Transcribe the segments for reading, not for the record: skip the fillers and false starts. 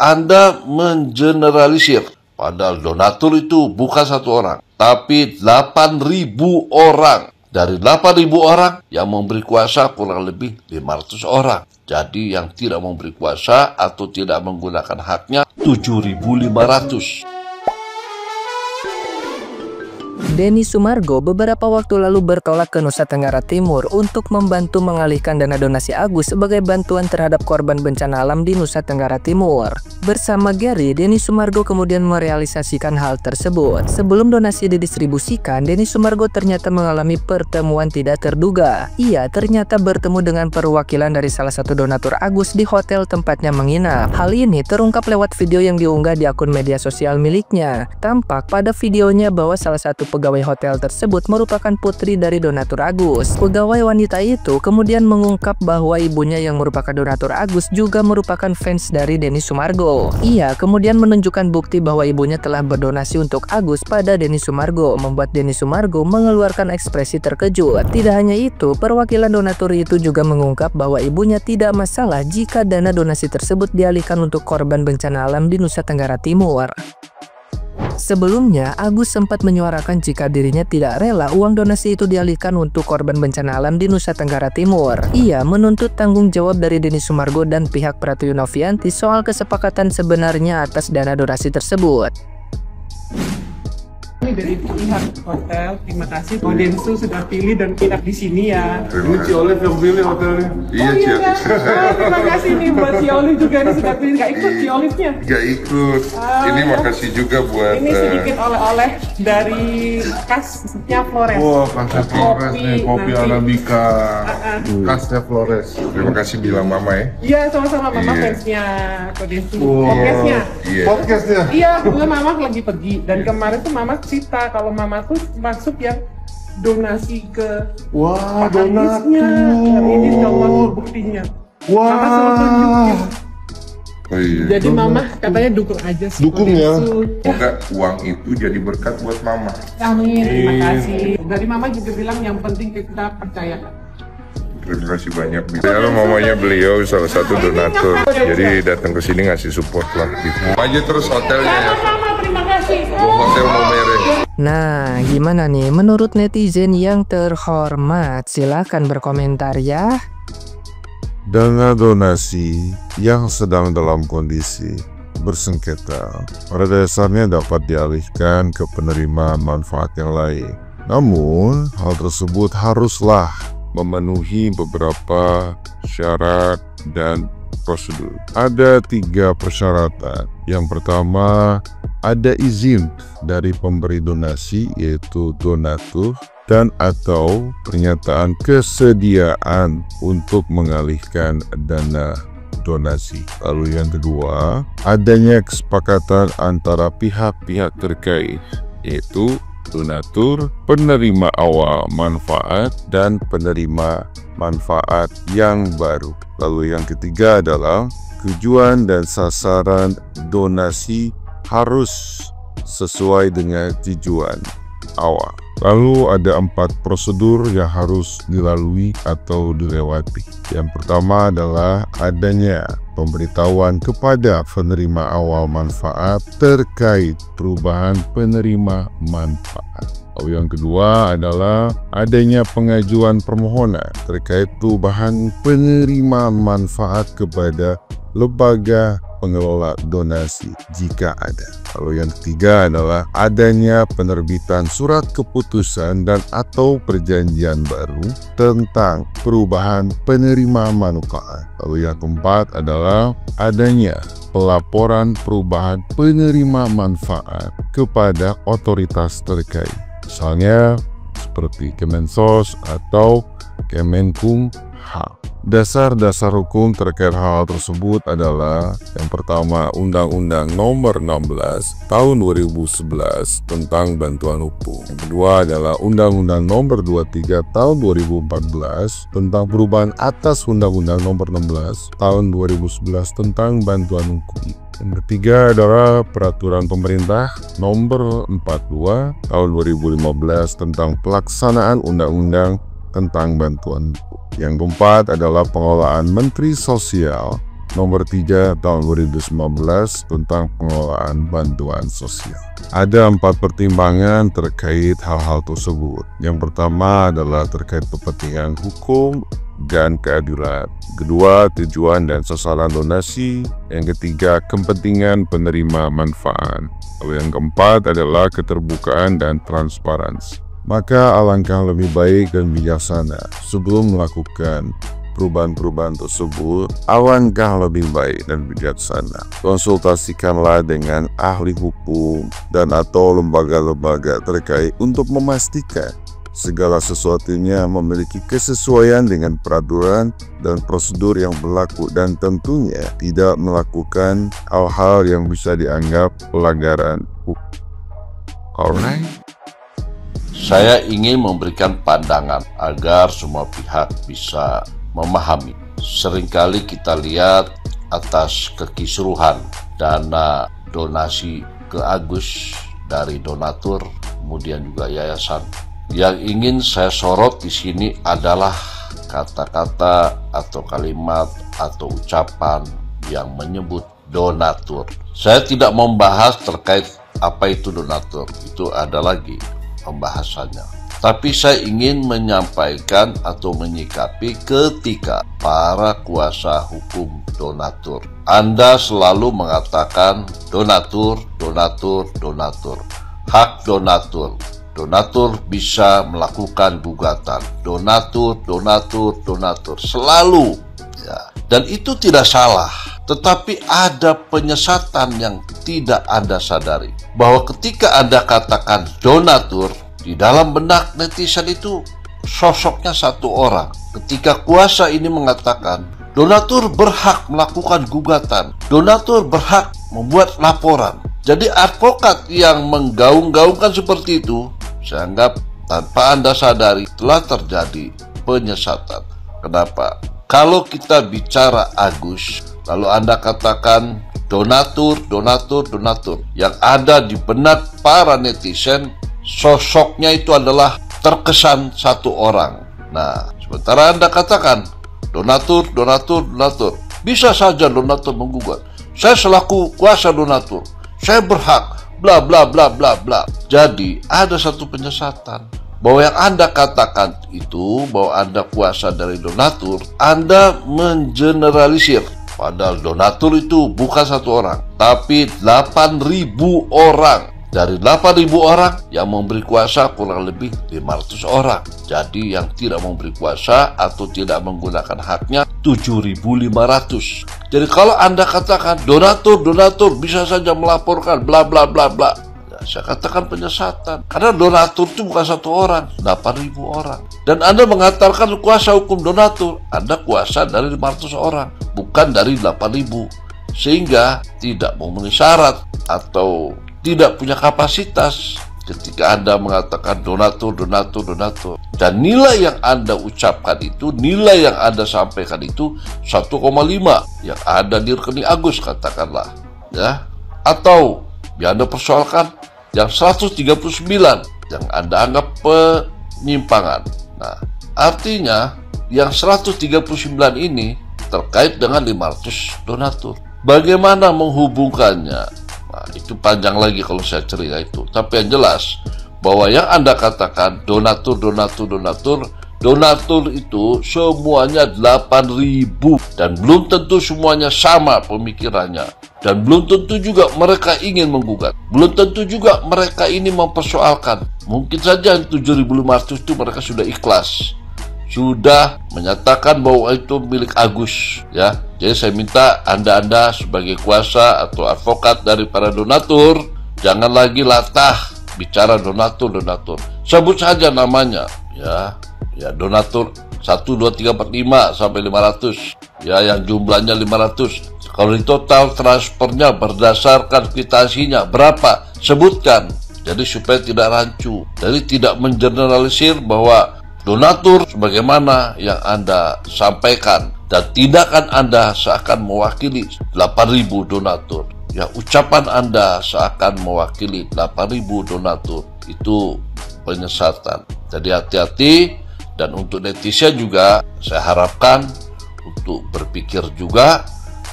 Anda mengeneralisir. Padahal donatur itu bukan 1 orang, tapi 8.000 orang. Dari 8.000 orang yang memberi kuasa kurang lebih 500 orang. Jadi yang tidak memberi kuasa atau tidak menggunakan haknya 7.500. Denny Sumargo beberapa waktu lalu bertolak ke Nusa Tenggara Timur untuk membantu mengalihkan dana donasi Agus sebagai bantuan terhadap korban bencana alam di Nusa Tenggara Timur. Bersama Gary, Denny Sumargo kemudian merealisasikan hal tersebut. Sebelum donasi didistribusikan, Denny Sumargo ternyata mengalami pertemuan tidak terduga. Ia ternyata bertemu dengan perwakilan dari salah satu donatur Agus di hotel tempatnya menginap. Hal ini terungkap lewat video yang diunggah di akun media sosial miliknya. Tampak pada videonya bahwa salah satu pegawai hotel tersebut merupakan putri dari donatur Agus. Pegawai wanita itu kemudian mengungkap bahwa ibunya yang merupakan donatur Agus juga merupakan fans dari Denny Sumargo. Ia kemudian menunjukkan bukti bahwa ibunya telah berdonasi untuk Agus pada Denny Sumargo, membuat Denny Sumargo mengeluarkan ekspresi terkejut. Tidak hanya itu, perwakilan donatur itu juga mengungkap bahwa ibunya tidak masalah jika dana donasi tersebut dialihkan untuk korban bencana alam di Nusa Tenggara Timur. Sebelumnya, Agus sempat menyuarakan jika dirinya tidak rela uang donasi itu dialihkan untuk korban bencana alam di Nusa Tenggara Timur. Ia menuntut tanggung jawab dari Denny Sumargo dan pihak Pratiwi Novianti soal kesepakatan sebenarnya atas dana donasi tersebut. Ini dari pihak hotel, terima kasih Densu sudah pilih dan nginap di sini ya. Ini Ci Olive yang pilih hotelnya. Iya, terima kasih nih buat Ci Olive juga nih sudah pilih. Gak ikut Ci Olive-nya? Gak ikut. Ini makasih juga buat. Ini sedikit oleh-oleh dari khasnya Flores. Wah, khasnya Flores nih, kopi nanti. Arabica. Khasnya Flores. Terima kasih bilang mama ya. Iya, sama-sama mama Iya. fansnya Densu. Wow. Podcastnya. Iya. Podcastnya. Iya, kebetulan mama lagi pergi dan kemarin tuh mama cerita kalau mama tuh masuk yang donasi ke Wah, Pak Aniesnya. Dan ini nomor buktinya. Mama suruh tunjukin. Oh iya. Jadi mama katanya dukung aja sih. Dukung ya. Semoga uang itu jadi berkat buat mama. Amin, terima kasih. Dari mama juga bilang yang penting kita percayakan. Terima kasih banyak. Saya mamanya beliau salah satu donatur. Jadi datang ke sini ngasih support lah. Gitu. Aja terus hotelnya ya. Sama-sama, terima kasih. Hotel Momere. Nah, gimana nih menurut netizen yang terhormat? Silahkan berkomentar ya. Dana donasi yang sedang dalam kondisi bersengketa pada dasarnya dapat dialihkan ke penerima manfaat yang lain. Namun, hal tersebut haruslah memenuhi beberapa syarat dan prosedur. Ada 3 persyaratan. Yang pertama, ada izin dari pemberi donasi yaitu donatur dan atau pernyataan kesediaan untuk mengalihkan dana donasi. Lalu yang kedua, adanya kesepakatan antara pihak-pihak terkait yaitu donatur, penerima awal manfaat, dan penerima manfaat yang baru. Lalu yang ketiga adalah tujuan dan sasaran donasi harus sesuai dengan tujuan awal. Lalu ada 4 prosedur yang harus dilalui atau dilewati. Yang pertama adalah adanya pemberitahuan kepada penerima awal manfaat terkait perubahan penerima manfaat. Lalu yang kedua adalah adanya pengajuan permohonan terkait perubahan penerima manfaat kepada lembaga pengelola donasi jika ada. Lalu yang ketiga adalah adanya penerbitan surat keputusan dan atau perjanjian baru tentang perubahan penerima manfaat. Lalu yang keempat adalah adanya pelaporan perubahan penerima manfaat kepada otoritas terkait. Misalnya seperti Kemensos atau Kemenkumham. Dasar-dasar hukum terkait hal tersebut adalah yang pertama Undang-Undang Nomor 16 Tahun 2011 tentang bantuan hukum. Yang kedua adalah Undang-Undang Nomor 23 Tahun 2014 tentang perubahan atas Undang-Undang Nomor 16 Tahun 2011 tentang bantuan hukum. Yang ketiga adalah Peraturan Pemerintah Nomor 42 Tahun 2015 tentang pelaksanaan Undang-Undang tentang bantuan hukum. Yang keempat adalah pengelolaan Menteri Sosial Nomor 3 tahun 2019 tentang pengelolaan bantuan sosial. Ada 4 pertimbangan terkait hal-hal tersebut. Yang pertama adalah terkait kepentingan hukum dan keadilan. Kedua, tujuan dan sasaran donasi. Yang ketiga, kepentingan penerima manfaat. Lalu yang keempat adalah keterbukaan dan transparansi. Maka alangkah lebih baik dan bijaksana sebelum melakukan perubahan-perubahan tersebut, alangkah lebih baik dan bijaksana konsultasikanlah dengan ahli hukum dan atau lembaga-lembaga terkait untuk memastikan segala sesuatunya memiliki kesesuaian dengan peraturan dan prosedur yang berlaku dan tentunya tidak melakukan hal-hal yang bisa dianggap pelanggaran hukum. Alright. Saya ingin memberikan pandangan agar semua pihak bisa memahami. Seringkali kita lihat atas kekisruhan dana donasi ke Agus dari donatur, kemudian juga yayasan. Yang ingin saya sorot di sini adalah kata-kata atau kalimat atau ucapan yang menyebut donatur. Saya tidak membahas terkait apa itu donatur, itu ada lagi pembahasannya. Tapi saya ingin menyampaikan atau menyikapi ketika para kuasa hukum donatur. Anda selalu mengatakan donatur, donatur, donatur. Hak donatur. Donatur bisa melakukan gugatan. Donatur, donatur, donatur. Selalu. Ya. Dan itu tidak salah. Tetapi ada penyesatan yang tidak Anda sadari. Bahwa ketika Anda katakan donatur, di dalam benak netizen itu sosoknya satu orang. Ketika kuasa ini mengatakan donatur berhak melakukan gugatan, donatur berhak membuat laporan. Jadi advokat yang menggaung-gaungkan seperti itu, saya anggap tanpa Anda sadari telah terjadi penyesatan. Kenapa? Kalau kita bicara Agus, lalu Anda katakan donatur, donatur, donatur, yang ada di benak para netizen, sosoknya itu adalah terkesan satu orang. Nah, sementara Anda katakan donatur, donatur, donatur, bisa saja donatur menggugat. Saya selaku kuasa donatur, saya berhak, bla bla bla bla bla. Jadi ada satu penyesatan bahwa yang Anda katakan itu, bahwa Anda kuasa dari donatur, Anda mengeneralisir. Padahal donatur itu bukan satu orang, tapi 8.000 orang. Dari 8.000 orang yang memberi kuasa kurang lebih 500 orang. Jadi yang tidak memberi kuasa atau tidak menggunakan haknya 7.500. Jadi kalau Anda katakan donatur bisa saja melaporkan bla bla bla bla, ya, saya katakan penyesatan. Karena donatur itu bukan satu orang, 8.000 orang. Dan Anda mengatakan kuasa hukum donatur, Anda kuasa dari 500 orang, bukan dari 8.000. Sehingga tidak memenuhi syarat atau tidak punya kapasitas ketika Anda mengatakan donatur, donatur, donatur. Dan nilai yang Anda ucapkan itu, nilai yang Anda sampaikan itu 1,5 yang ada di rekening Agus katakanlah, ya. Atau yang Anda persoalkan yang 139 yang Anda anggap penyimpangan. Nah, artinya yang 139 ini terkait dengan 500 donatur. Bagaimana menghubungkannya? Nah, itu panjang lagi kalau saya cerita itu. Tapi yang jelas bahwa yang Anda katakan donatur, donatur, donatur, donatur itu semuanya 8.000 dan belum tentu semuanya sama pemikirannya. Dan belum tentu juga mereka ingin menggugat. Belum tentu juga mereka ini mempersoalkan. Mungkin saja 7.500 itu mereka sudah ikhlas, sudah menyatakan bahwa itu milik Agus, ya. Jadi saya minta Anda sebagai kuasa atau advokat dari para donatur, jangan lagi latah bicara donatur. Sebut saja namanya, ya. Ya, donatur 1, 2, 3, 4, 5 sampai 500. Ya, yang jumlahnya 500. Kalau di total transfernya berdasarkan kwitansinya berapa? Sebutkan. Jadi supaya tidak rancu. Jadi tidak mengeneralisir bahwa donatur sebagaimana yang Anda sampaikan dan tindakan Anda seakan mewakili 8.000 donatur. Ya, ucapan Anda seakan mewakili 8.000 donatur. Itu penyesatan. Jadi hati-hati, dan untuk netizen juga saya harapkan untuk berpikir juga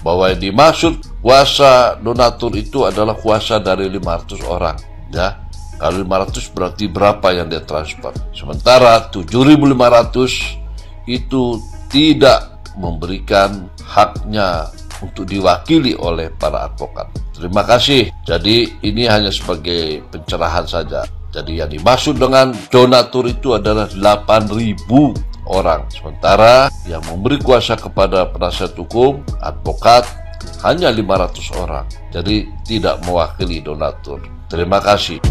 bahwa yang dimaksud kuasa donatur itu adalah kuasa dari 500 orang. Ya, kalau 500 berarti berapa yang dia transfer. Sementara 7.500 itu tidak memberikan haknya untuk diwakili oleh para advokat. Terima kasih. Jadi ini hanya sebagai pencerahan saja. Jadi yang dimaksud dengan donatur itu adalah 8.000 orang. Sementara yang memberi kuasa kepada penasihat hukum, advokat, hanya 500 orang. Jadi tidak mewakili donatur. Terima kasih.